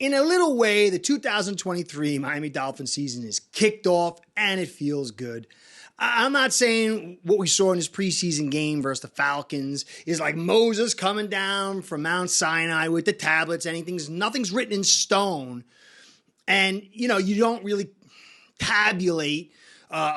in a little way, the 2023 Miami Dolphins season is kicked off and it feels good. I'm not saying what we saw in this preseason game versus the Falcons is like Moses coming down from Mount Sinai with the tablets. Nothing's written in stone. And, you don't really tabulate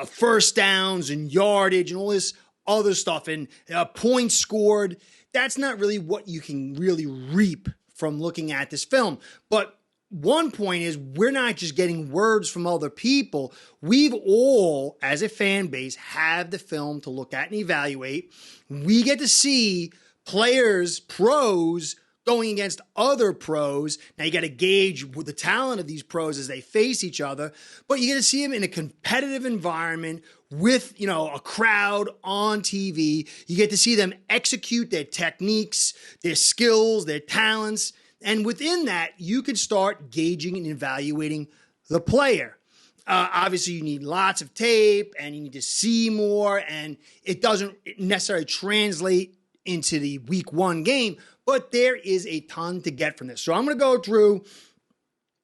first downs and yardage and all this other stuff and points scored. That's not really what you can really reap from looking at this film. But one point is we're not just getting words from other people. We've all, as a fan base, have the film to look at and evaluate. We get to see players, pros, going against other pros. Now you got to gauge with the talent of these pros as they face each other, but you get to see them in a competitive environment with, a crowd on TV. You get to see them execute their techniques, their skills, their talents. And within that, you can start gauging and evaluating the player. Obviously, you need lots of tape and you need to see more, and it doesn't necessarily translate into the week one game, but there is a ton to get from this. So I'm going to go through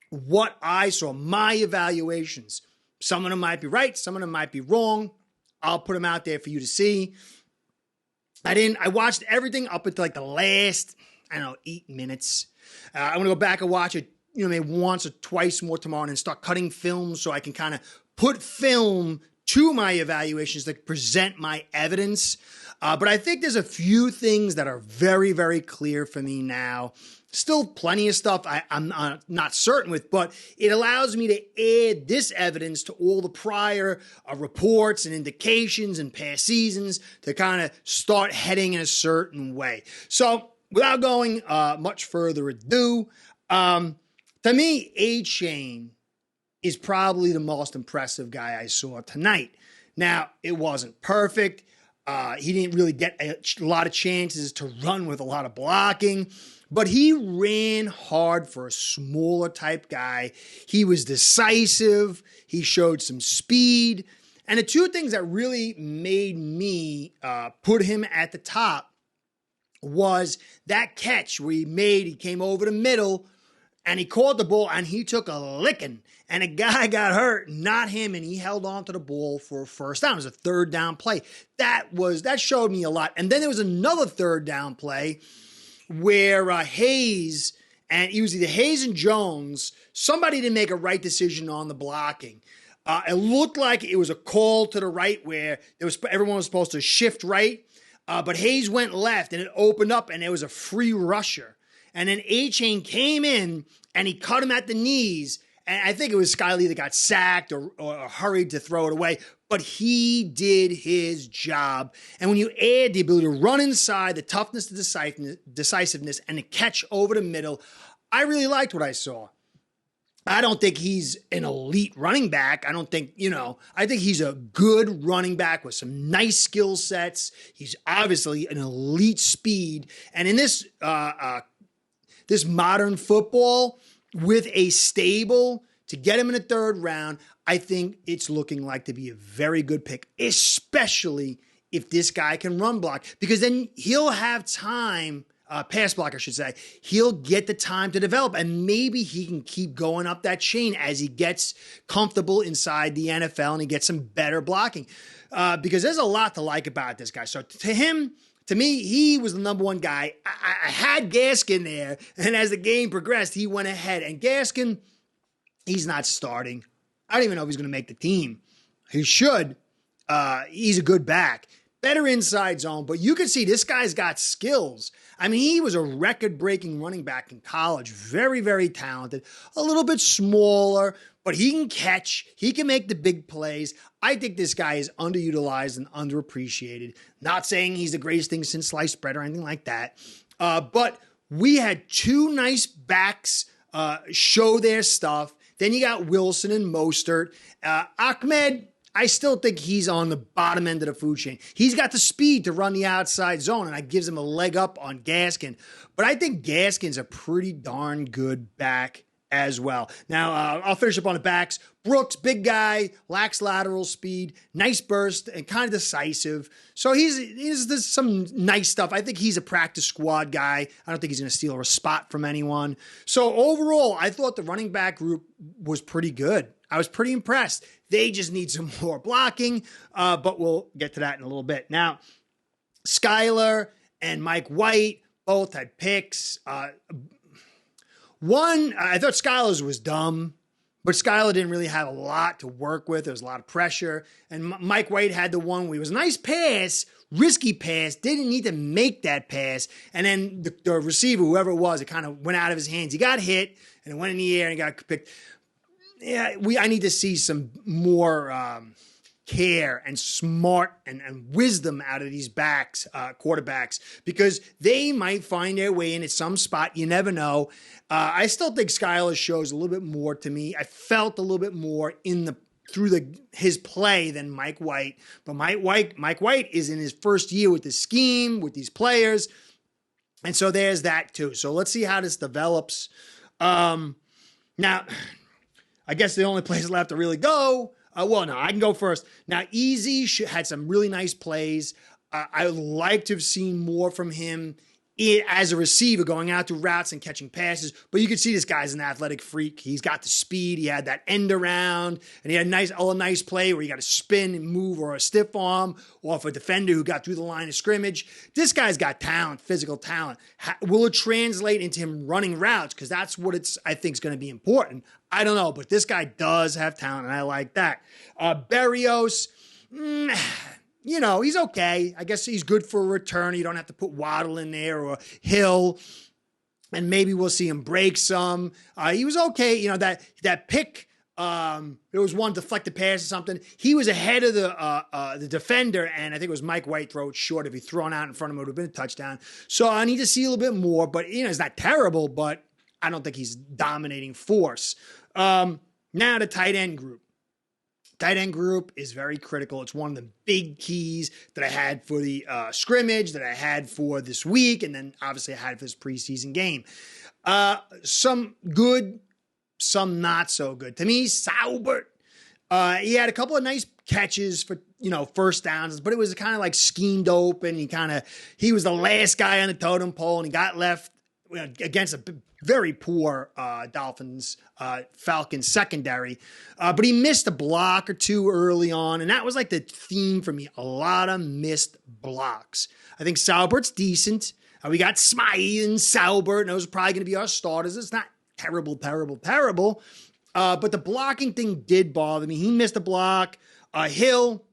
what I saw, my evaluations. Some of them might be right. Some of them might be wrong. I'll put them out there for you to see. I watched everything up until like the last, 8 minutes. I'm going to go back and watch it, maybe once or twice more tomorrow and start cutting film so I can kind of put film to my evaluations to present my evidence. But I think there's a few things that are very, very clear for me now. Still plenty of stuff I'm not certain with, but it allows me to add this evidence to all the prior reports and indications and past seasons to kind of start heading in a certain way. So without going much further ado, to me, A-Chain is probably the most impressive guy I saw tonight. Now, it wasn't perfect. He didn't really get a lot of chances to run with a lot of blocking, but he ran hard for a smaller type guy. He was decisive. He showed some speed. And the two things that really made me put him at the top was that catch where he came over the middle and he caught the ball and he took a licking and a guy got hurt, not him, and he held on to the ball for a first down. It was a third down play. That showed me a lot. And then there was another third down play where Hayes, and it was either Hayes and Jones, somebody didn't make a right decision on the blocking. It looked like it was a call to the right where everyone was supposed to shift right. But Hayes went left and it opened up and there was a free rusher. And then A-Chain came in and he cut him at the knees. And I think it was Skylee that got sacked or hurried to throw it away. But he did his job. And when you add the ability to run inside, the toughness, the decisiveness, and the catch over the middle, I really liked what I saw. I don't think he's an elite running back. I think he's a good running back with some nice skill sets. He's obviously an elite speed. And in this modern football with a stable to get him in the third round, I think it's looking like to be a very good pick, especially if this guy can run block, because then he'll have time. Pass block, I should say. He'll get the time to develop, and maybe he can keep going up that chain as he gets comfortable inside the NFL and he gets some better blocking. Because there's a lot to like about this guy. So to me, he was the number one guy. I had Gaskin there, and as the game progressed, he went ahead. And Gaskin, he's not starting. I don't even know if he's going to make the team. He should. He's a good back. Better inside zone, but you can see this guy's got skills. I mean, he was a record-breaking running back in college. Very, very talented. A little bit smaller, but he can catch. He can make the big plays. I think this guy is underutilized and underappreciated. Not saying he's the greatest thing since sliced bread or anything like that. But we had two nice backs show their stuff. Then you got Wilson and Mostert. Ahmed, I still think he's on the bottom end of the food chain. He's got the speed to run the outside zone, and that gives him a leg up on Gaskin. But I think Gaskin's a pretty darn good back as well. Now, I'll finish up on the backs. Brooks, big guy, lacks lateral speed, nice burst, and kind of decisive. So there's some nice stuff. I think he's a practice squad guy. I don't think he's going to steal a spot from anyone. So overall, I thought the running back group was pretty good. I was pretty impressed. They just need some more blocking, but we'll get to that in a little bit. Now, Skylar and Mike White both had picks. One, I thought Skylar's was dumb, but Skylar didn't really have a lot to work with. There was a lot of pressure. And Mike White had the one where it was a nice pass, risky pass, didn't need to make that pass. And then the receiver, whoever it was, it kind of went out of his hands. He got hit, and it went in the air and got picked. Yeah, I need to see some more care and smart and wisdom out of these quarterbacks, because they might find their way in at some spot. You never know. I still think Skylar shows a little bit more to me. I felt a little bit more through his play than Mike White. But Mike White is in his first year with the scheme, with these players. And so there's that too. So let's see how this develops. Now, I guess the only place left to really go. No, I can go first. Now, Easy had some really nice plays. I would like to have seen more from him as a receiver, going out to routes and catching passes. But you can see this guy's an athletic freak. He's got the speed. He had that end around, and he had a nice play where he got a spin and move or a stiff arm off a defender who got through the line of scrimmage. This guy's got talent, physical talent. Will it translate into him running routes? Because that's what I think is going to be important. I don't know, but this guy does have talent, and I like that. Berrios, he's okay. I guess he's good for a return. You don't have to put Waddle in there or Hill, and maybe we'll see him break some. He was okay. That pick, there was one deflected pass or something. He was ahead of the defender, and I think it was Mike White throw it short. If he thrown out in front of him, it would have been a touchdown. So I need to see a little bit more, but it's not terrible, but I don't think he's dominating force. Now the tight end group. Tight end group is very critical. It's one of the big keys that I had for the scrimmage, that I had for this week, and then obviously I had for this preseason game. Some good, some not so good. To me, Saubert, he had a couple of nice catches for, first downs, but it was kind of like schemed open. He was the last guy on the totem pole, and he got left against a very poor Falcons secondary. But he missed a block or two early on, and that was like the theme for me. A lot of missed blocks. I think Saubert's decent. We got Smythe and Saubert, and those are probably going to be our starters. It's not terrible. But the blocking thing did bother me. He missed a block. Hill,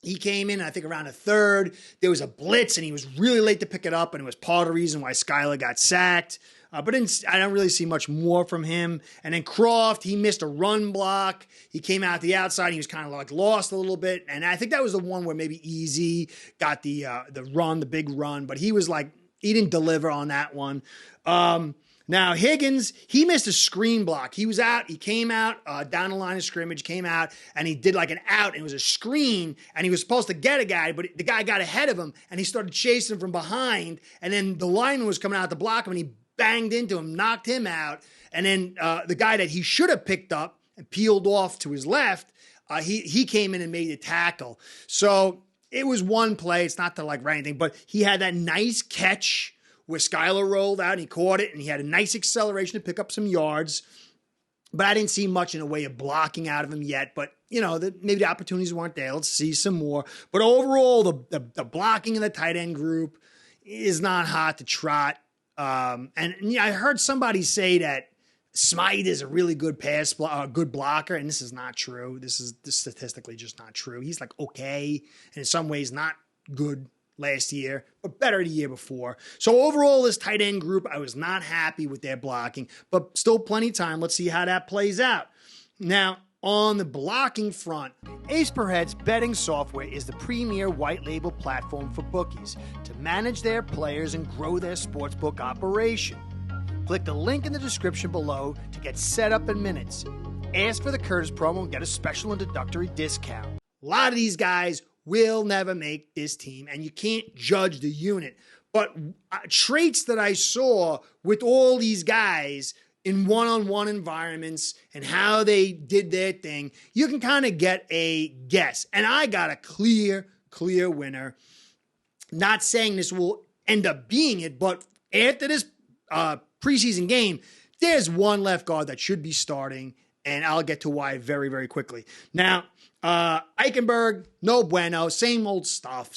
he came in, I think, around a third. There was a blitz, and he was really late to pick it up, and it was part of the reason why Skylar got sacked. But I don't really see much more from him. And then Croft, he missed a run block. He came out the outside. He was kind of like lost a little bit. And I think that was the one where maybe Easy got the big run. But he didn't deliver on that one. Now, Higgins, he missed a screen block. He was out. He came out down the line of scrimmage, came out, and he did like an out, and it was a screen, and he was supposed to get a guy, but the guy got ahead of him, and he started chasing him from behind, and then the lineman was coming out to block him, and he banged into him, knocked him out, and then the guy that he should have picked up and peeled off to his left, he came in and made the tackle. So it was one play. It's not to write anything, but he had that nice catch where Skylar rolled out and he caught it, and he had a nice acceleration to pick up some yards. But I didn't see much in a way of blocking out of him yet. But, maybe the opportunities weren't there. Let's see some more. But overall, the blocking in the tight end group is not hot to trot. I heard somebody say that Smythe is a really good good blocker, and this is not true. This is statistically just not true. He's okay, and in some ways not good last year, but better the year before. So overall, this tight end group, I was not happy with their blocking, but still plenty of time. Let's see how that plays out. Now, on the blocking front, Ace Per Head's betting software is the premier white label platform for bookies to manage their players and grow their sportsbook operation. Click the link in the description below to get set up in minutes. Ask for the Curtis promo and get a special introductory discount. A lot of these guys will never make this team, and you can't judge the unit. But traits that I saw with all these guys in one-on-one environments and how they did their thing, you can kind of get a guess. And I got a clear winner. Not saying this will end up being it, but after this preseason game, there's one left guard that should be starting, and I'll get to why very, very quickly. Now, Eichenberg, no bueno, same old stuff.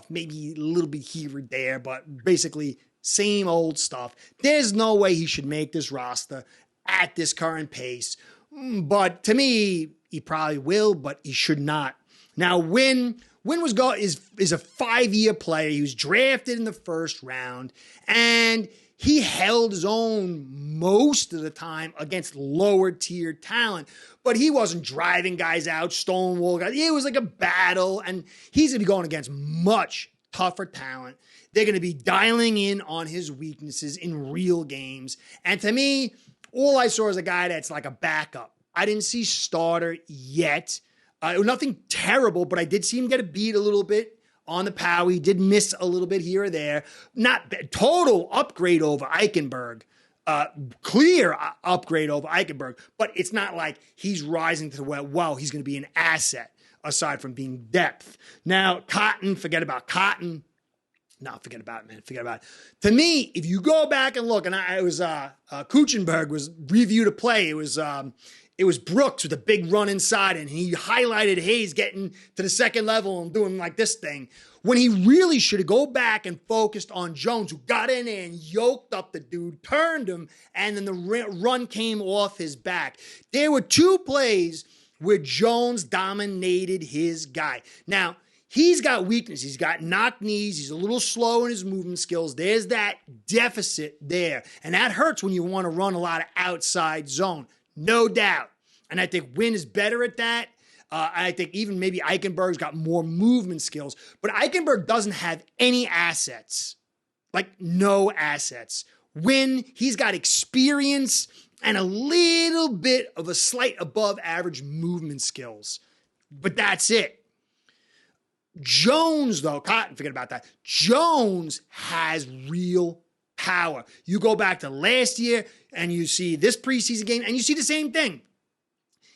Maybe a little bit here or there, but basically same old stuff. There's no way he should make this roster at this current pace. But to me, he probably will, but he should not. Now, Wynn is a 5-year player. He was drafted in the first round, and he held his own most of the time against lower tier talent, but he wasn't driving guys out, stonewall guys. It was like a battle, and he's going to be going against much tougher talent. They're going to be dialing in on his weaknesses in real games. And to me, all I saw is a guy that's like a backup. I didn't see starter yet. Nothing terrible, but I did see him get a beat a little bit on the power. He did miss a little bit here or there. Not total upgrade over Eichenberg. Clear upgrade over Eichenberg, but it's not like he's rising to the wow, he's going to be an asset aside from being depth. Now, Cotton, forget about Cotton. No, forget about it, man. Forget about it. To me, if you go back and look, and Kuchenberg was reviewed a play. It was Brooks with a big run inside, and he highlighted Hayes getting to the second level and doing like this thing. When he really should have go back and focused on Jones, who got in there and yoked up the dude, turned him, and then the run came off his back. There were 2 plays where Jones dominated his guy. Now, he's got weakness. He's got knocked knees. He's a little slow in his movement skills. There's that deficit there, and that hurts when you want to run a lot of outside zone. No doubt. And I think Wynn is better at that. I think even maybe Eichenberg's got more movement skills. But Eichenberg doesn't have any assets. Like, no assets. Wynn, he's got experience and a little bit of a slight above average movement skills. But that's it. Jones, though, Cotton, forget about that. Jones has real power. You go back to last year and you see this preseason game and you see the same thing.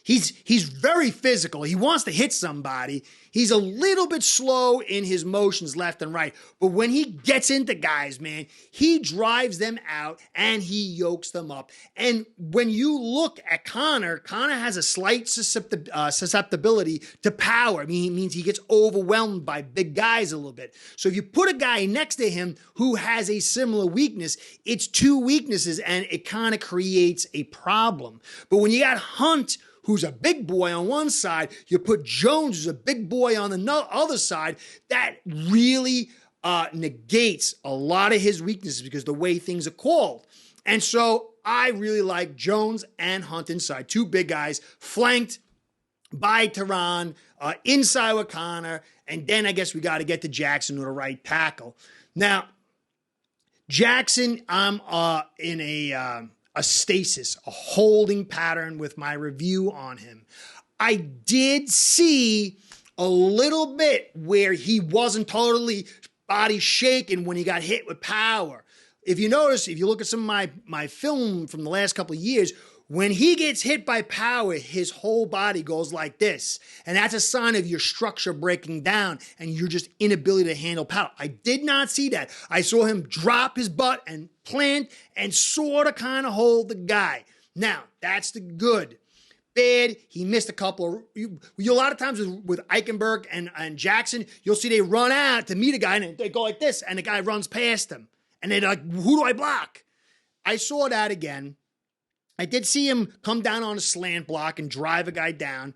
He's very physical. He wants to hit somebody. He's a little bit slow in his motions left and right. But when he gets into guys, man, he drives them out and he yokes them up. And when you look at Connor has a slight susceptibility to power. I mean, it means he gets overwhelmed by big guys a little bit. So if you put a guy next to him who has a similar weakness, it's 2 weaknesses and it kind of creates a problem. But when you got Hunt, who's a big boy on one side, you put Jones, who's a big boy on the other side, that really negates a lot of his weaknesses because the way things are called. And so I really like Jones and Hunt inside. 2 big guys flanked by Tehran, inside with Connor, and then I guess we got to get to Jackson with a right tackle. Now, Jackson, I'm in a stasis, a holding pattern with my review on him. I did see a little bit where he wasn't totally body shaken when he got hit with power. If you notice, if you look at some of my film from the last couple of years, when he gets hit by power, his whole body goes like this. And that's a sign of your structure breaking down and your just inability to handle power. I did not see that. I saw him drop his butt and plant and sort of kind of hold the guy. Now, that's the good. Bad, he missed a couple of... A lot of times with Eichenberg and Jackson, you'll see they run out to meet a guy and they go like this and the guy runs past them. And they're like, who do I block? I saw that again. I did see him come down on a slant block and drive a guy down,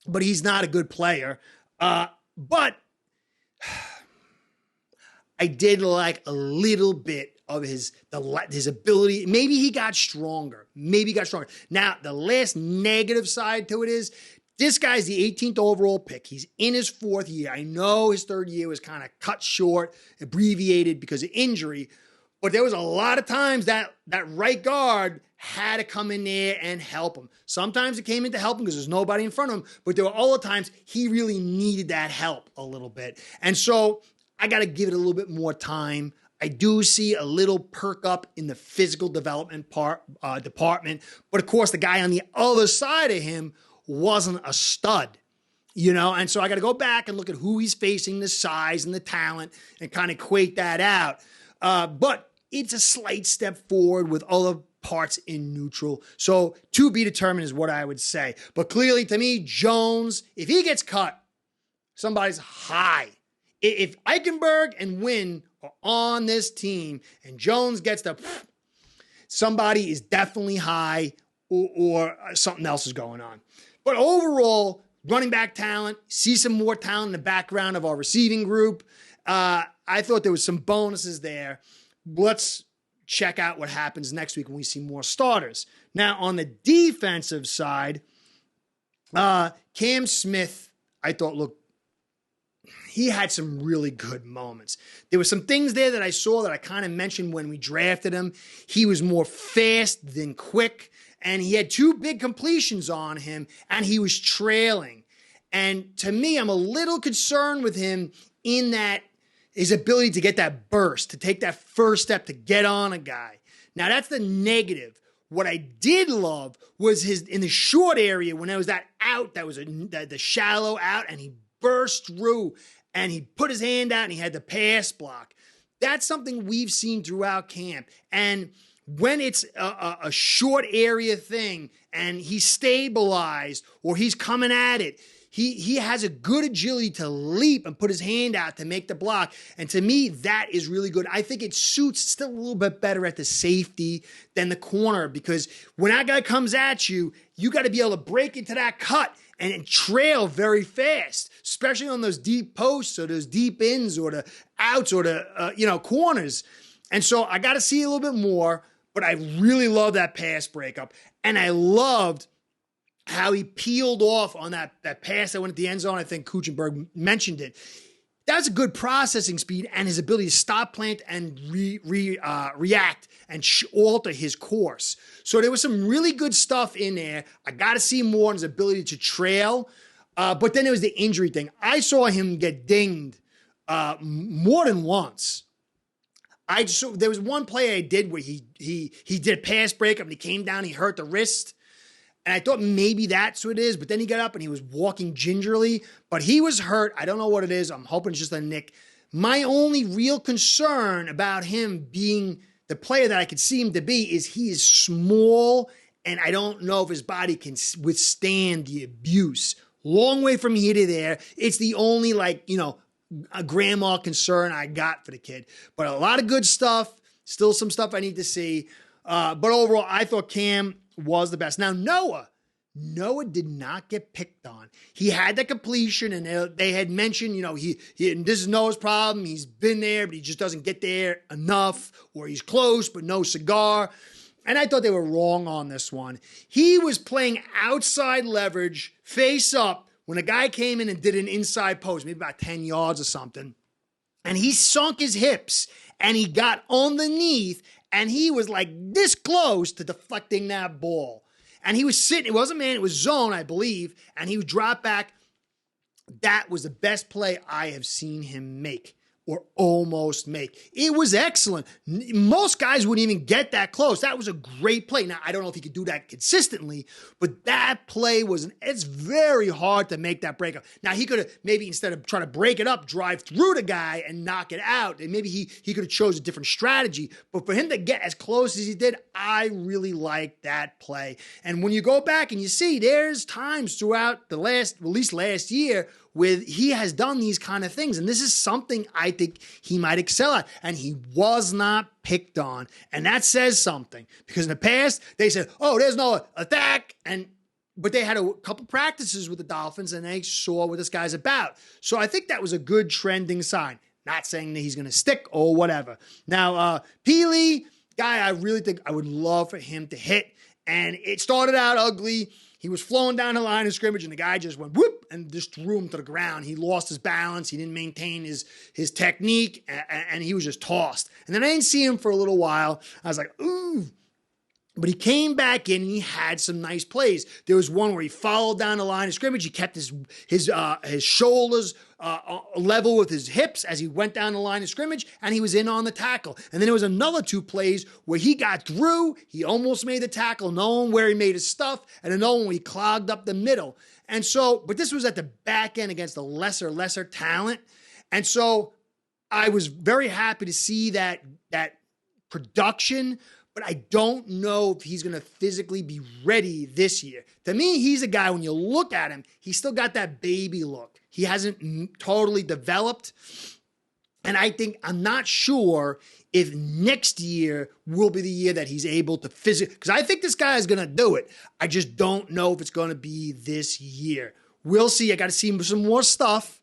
but he's not a good player. But I did like a little bit of his ability. Maybe he got stronger. Now, the last negative side to it is this guy's the 18th overall pick. He's in his 4th year. I know his 3rd year was kind of cut short, abbreviated because of injury, but there was a lot of times that right guard had to come in there and help him. Sometimes it came in to help him because there's nobody in front of him, but there were all the times he really needed that help a little bit. And so I got to give it a little bit more time. I do see a little perk up in the physical development department. But of course, the guy on the other side of him wasn't a stud, and so I got to go back and look at who he's facing, the size and the talent, and kind of equate that out. But it's a slight step forward with other parts in neutral. So to be determined is what I would say. But clearly, to me, Jones, if he gets cut, somebody's high. If Eichenberg and Wynn are on this team and Jones gets somebody is definitely high or something else is going on. But overall, running back talent, see some more talent in the background of our receiving group. I thought there was some bonuses there. Let's check out what happens next week when we see more starters. Now, on the defensive side, Cam Smith, I thought, he had some really good moments. There were some things there that I saw that I kind of mentioned when we drafted him. He was more fast than quick, and he had 2 big completions on him, and he was trailing. And to me, I'm a little concerned with him in that his ability to get that burst, to take that first step to get on a guy. Now, that's the negative. What I did love was his in the short area when there was that out, that was the shallow out, and he burst through and he put his hand out and he had the pass block. That's something we've seen throughout camp. And when it's a short area thing and he's stabilized or he's coming at it, he has a good agility to leap and put his hand out to make the block. And to me, that is really good. I think it suits still a little bit better at the safety than the corner, because when that guy comes at you, you got to be able to break into that cut and trail very fast, especially on those deep posts or those deep ins or the outs or the corners. And so I got to see a little bit more, but I really love that pass breakup. And I loved how he peeled off on that pass that went at the end zone. I think Kuchenberg mentioned it. That's a good processing speed and his ability to stop, plant, and react and alter his course. So there was some really good stuff in there. I got to see more on his ability to trail. But then there was the injury thing. I saw him get dinged more than once. There was one play I did where he did a pass breakup and he came down, he hurt the wrist. And I thought maybe that's what it is, but then he got up and he was walking gingerly, but he was hurt. I don't know what it is. I'm hoping it's just a nick. My only real concern about him being the player that I could see him to be is he is small, and I don't know if his body can withstand the abuse. Long way from here to there. It's the only a grandma concern I got for the kid. But a lot of good stuff. Still some stuff I need to see. But overall, I thought Cam was the best. Now, Noah did not get picked on. He had the completion, and they had mentioned, and this is Noah's problem. He's been there, but he just doesn't get there enough, or he's close, but no cigar. And I thought they were wrong on this one. He was playing outside leverage, face up, when a guy came in and did an inside post, maybe about 10 yards or something. And he sunk his hips, and he got underneath, and he was like this close to deflecting that ball. And he was sitting, it wasn't man, it was zone, I believe, and he would drop back. That was the best play I have seen him make, or almost make. It was excellent. Most guys wouldn't even get that close. That was a great play. Now, I don't know if he could do that consistently, but that play it's very hard to make that breakup. Now, he could have maybe, instead of trying to break it up, drive through the guy and knock it out. And maybe he could have chose a different strategy. But for him to get as close as he did, I really liked that play. And when you go back and you see, there's times throughout at least last year, he has done these kind of things. And this is something I think he might excel at. And he was not picked on. And that says something. Because in the past, they said, oh, there's no attack. But they had a couple practices with the Dolphins, and they saw what this guy's about. So I think that was a good trending sign. Not saying that he's going to stick or whatever. Now, Peely, guy I really think I would love for him to hit. And it started out ugly. He was flowing down the line of scrimmage, and the guy just went whoop and just threw him to the ground. He lost his balance. He didn't maintain his technique, and he was just tossed. And then I didn't see him for a little while. I was like, ooh. But he came back in and he had some nice plays. There was one where he followed down the line of scrimmage. He kept his shoulders level with his hips as he went down the line of scrimmage, and he was in on the tackle. And then there was another 2 plays where he got through. He almost made the tackle, knowing where he made his stuff, and another one where he clogged up the middle. And so, but this was at the back end against a lesser talent. And so I was very happy to see that production, but I don't know if he's going to physically be ready this year. To me, he's a guy, when you look at him, he's still got that baby look. He hasn't totally developed. And I'm not sure if next year will be the year that he's able to physically, because I think this guy is going to do it. I just don't know if it's going to be this year. We'll see. I got to see some more stuff.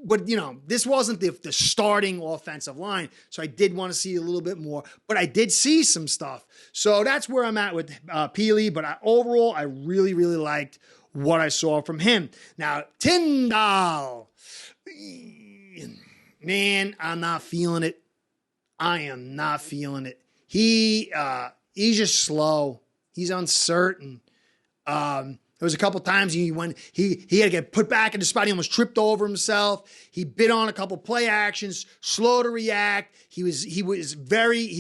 But, this wasn't the starting offensive line, so I did want to see a little bit more. But I did see some stuff. So that's where I'm at with Peely. But overall, I really, really liked what I saw from him. Now, Tyndall, man, I'm not feeling it. I am not feeling it. He's just slow. He's uncertain. There was a couple times he had to get put back in the spot. He almost tripped over himself. He bit on a couple play actions, slow to react. He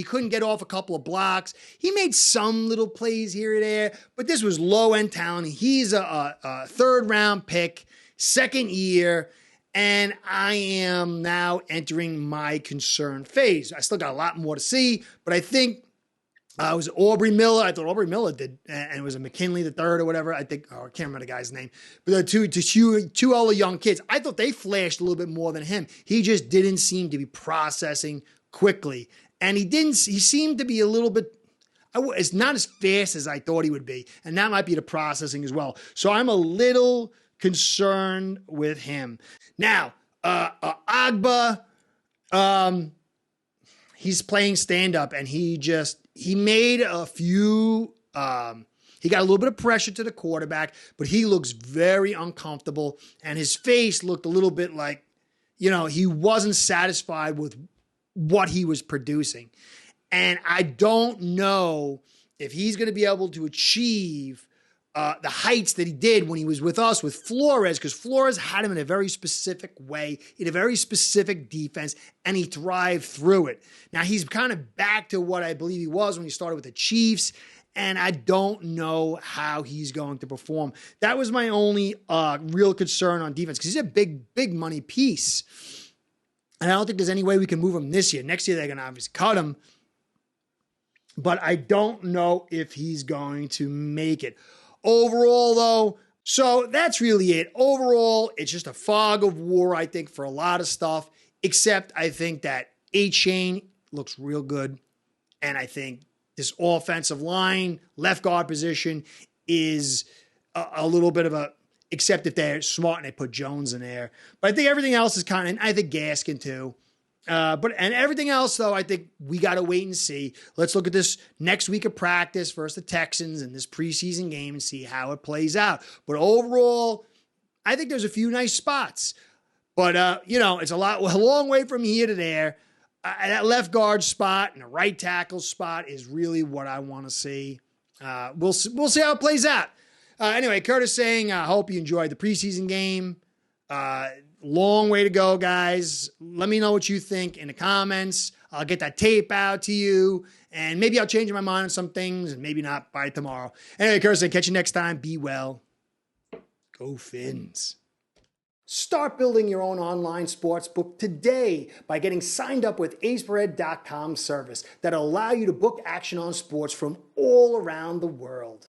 couldn't get off a couple of blocks. He made some little plays here or there, but this was low end talent. He's a 3rd round pick, 2nd year, and I am now entering my concern phase. I still got a lot more to see, but I think it was Aubrey Miller. I thought Aubrey Miller did, and it was a McKinley the third or whatever. I think, I can't remember the guy's name. But the two other young kids, I thought they flashed a little bit more than him. He just didn't seem to be processing quickly. And he seemed to be a little bit, it's not as fast as I thought he would be. And that might be the processing as well. So I'm a little concerned with him. Now, Agba, he's playing stand-up, and he made a few, he got a little bit of pressure to the quarterback, but he looks very uncomfortable, and his face looked a little bit like, he wasn't satisfied with what he was producing. And I don't know if he's going to be able to achieve the heights that he did when he was with us with Flores, because Flores had him in a very specific way, in a very specific defense, and he thrived through it. Now, he's kind of back to what I believe he was when he started with the Chiefs, and I don't know how he's going to perform. That was my only real concern on defense, because he's a big money piece, and I don't think there's any way we can move him this year. Next year, they're going to obviously cut him, but I don't know if he's going to make it. Overall, though, so that's really it. Overall, it's just a fog of war, I think, for a lot of stuff, except I think that A-Chain looks real good. And I think this offensive line, left guard position is a little bit of a, except if they're smart and they put Jones in there. But I think everything else is kind of, and I think Gaskin too. And everything else, though, I think we got to wait and see. Let's look at this next week of practice versus the Texans and this preseason game and see how it plays out. But overall, I think there's a few nice spots. But, it's a long way from here to there. That left guard spot and the right tackle spot is really what I want to see. We'll see how it plays out. Anyway, Curtis saying, I hope you enjoyed the preseason game. Long way to go, guys. Let me know what you think in the comments. I'll get that tape out to you, and maybe I'll change my mind on some things, and maybe not by tomorrow. Anyway, Kirsten, catch you next time. Be well. Go Fins. Start building your own online sportsbook today by getting signed up with AceBread.com service that'll allow you to book action on sports from all around the world.